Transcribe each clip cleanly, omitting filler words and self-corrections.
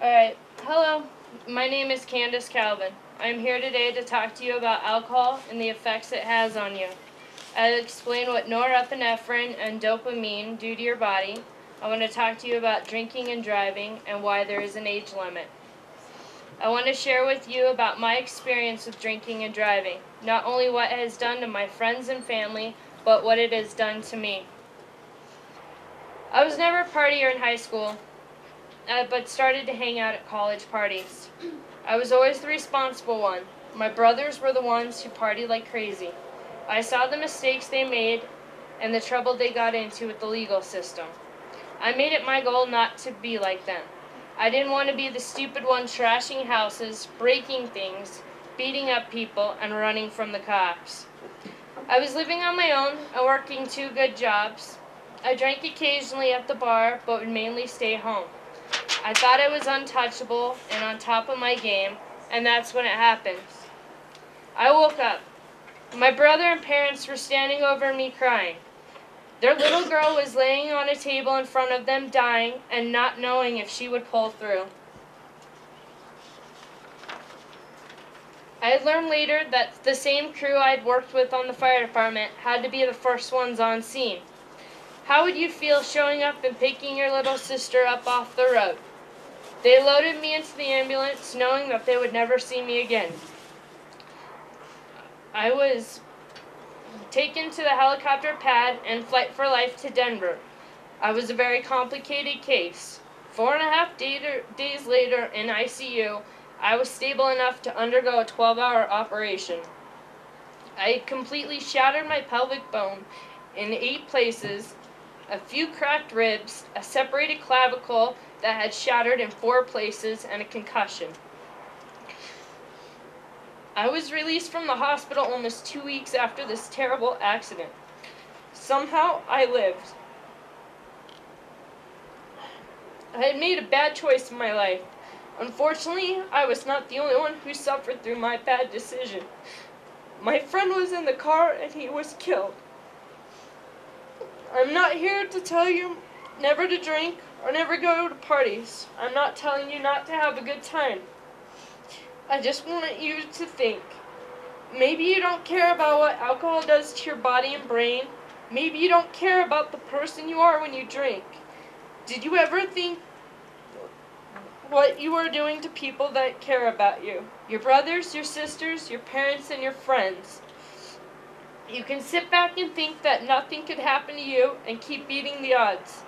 Alright, hello. My name is Candace Calvin. I'm here today to talk to you about alcohol and the effects it has on you. I'll explain what norepinephrine and dopamine do to your body. I want to talk to you about drinking and driving and why there is an age limit. I want to share with you about my experience with drinking and driving, not only what it has done to my friends and family, but what it has done to me. I was never a partier in high school, but started to hang out at college parties. I was always the responsible one. My brothers were the ones who partied like crazy. I saw the mistakes they made and the trouble they got into with the legal system. I made it my goal not to be like them. I didn't want to be the stupid one trashing houses, breaking things, beating up people, and running from the cops. I was living on my own and working 2 good jobs. I drank occasionally at the bar, but would mainly stay home. I thought I was untouchable and on top of my game, and that's when it happens. I woke up. My brother and parents were standing over me crying. Their little girl was laying on a table in front of them dying and not knowing if she would pull through. I had learned later that the same crew I'd worked with on the fire department had to be the first ones on scene. How would you feel showing up and picking your little sister up off the road? They loaded me into the ambulance knowing that they would never see me again. I was taken to the helicopter pad and flight for life to Denver. I was a very complicated case. 4.5 days later in ICU, I was stable enough to undergo a 12-hour operation. I had completely shattered my pelvic bone in 8 places, a few cracked ribs, a separated clavicle that had shattered in 4 places, and a concussion. I was released from the hospital almost 2 weeks after this terrible accident. Somehow, I lived. I had made a bad choice in my life. Unfortunately, I was not the only one who suffered through my bad decision. My friend was in the car and he was killed. I'm not here to tell you never to drink or never go to parties. I'm not telling you not to have a good time. I just want you to think. Maybe you don't care about what alcohol does to your body and brain. Maybe you don't care about the person you are when you drink. Did you ever think what you are doing to people that care about you? Your brothers, your sisters, your parents, and your friends. You can sit back and think that nothing could happen to you and keep beating the odds.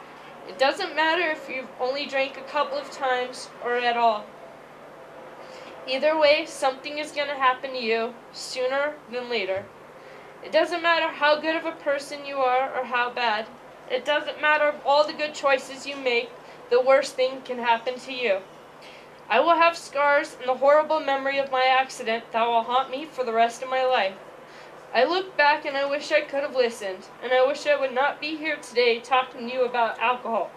It doesn't matter if you've only drank a couple of times or at all. Either way, something is going to happen to you sooner than later. It doesn't matter how good of a person you are or how bad. It doesn't matter all the good choices you make, the worst thing can happen to you. I will have scars and the horrible memory of my accident that will haunt me for the rest of my life. I look back and I wish I could have listened, and I wish I would not be here today talking to you about alcohol.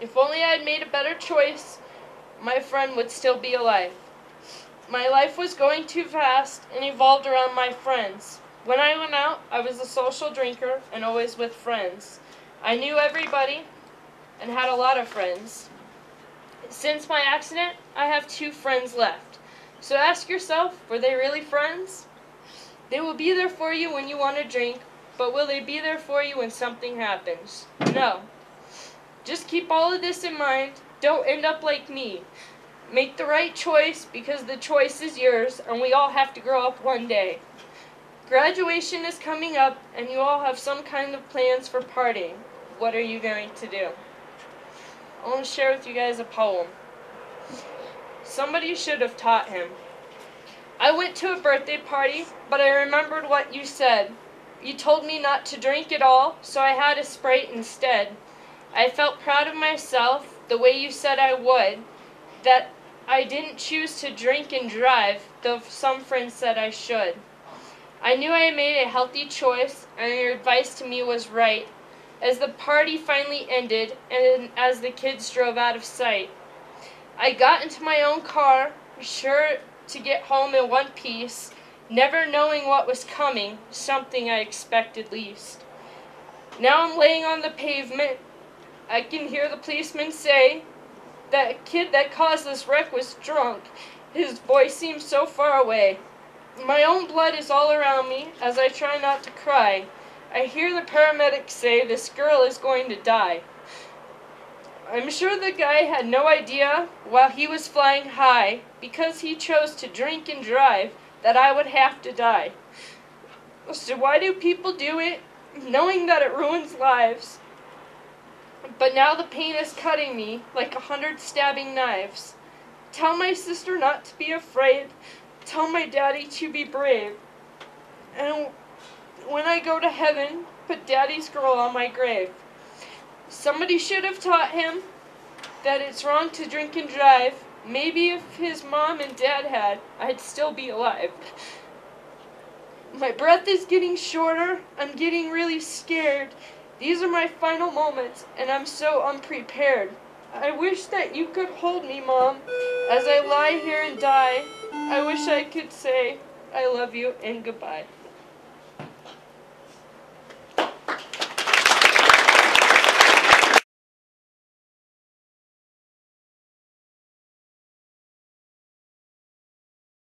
If only I had made a better choice, my friend would still be alive. My life was going too fast and evolved around my friends. When I went out, I was a social drinker and always with friends. I knew everybody and had a lot of friends. Since my accident, I have 2 friends left. So ask yourself, were they really friends? They will be there for you when you want to drink, but will they be there for you when something happens? No. Just keep all of this in mind. Don't end up like me. Make the right choice because the choice is yours and we all have to grow up one day. Graduation is coming up and you all have some kind of plans for partying. What are you going to do? I want to share with you guys a poem. Somebody should have taught him. I went to a birthday party, but I remembered what you said. You told me not to drink at all, so I had a Sprite instead. I felt proud of myself, the way you said I would, that I didn't choose to drink and drive, though some friends said I should. I knew I had made a healthy choice, and your advice to me was right. As the party finally ended, and as the kids drove out of sight, I got into my own car, sure to get home in one piece, never knowing what was coming, something I expected least. Now I'm laying on the pavement. I can hear the policeman say, "That kid that caused this wreck was drunk." His voice seems so far away. My own blood is all around me as I try not to cry. I hear the paramedics say this girl is going to die. I'm sure the guy had no idea while he was flying high, because he chose to drink and drive, that I would have to die. So why do people do it, knowing that it ruins lives? But now the pain is cutting me like 100 stabbing knives. Tell my sister not to be afraid. Tell my daddy to be brave. And when I go to heaven, put Daddy's girl on my grave. Somebody should have taught him that it's wrong to drink and drive. Maybe if his mom and dad had, I'd still be alive. My breath is getting shorter. I'm getting really scared. These are my final moments, and I'm so unprepared. I wish that you could hold me, Mom, as I lie here and die. I wish I could say I love you and goodbye.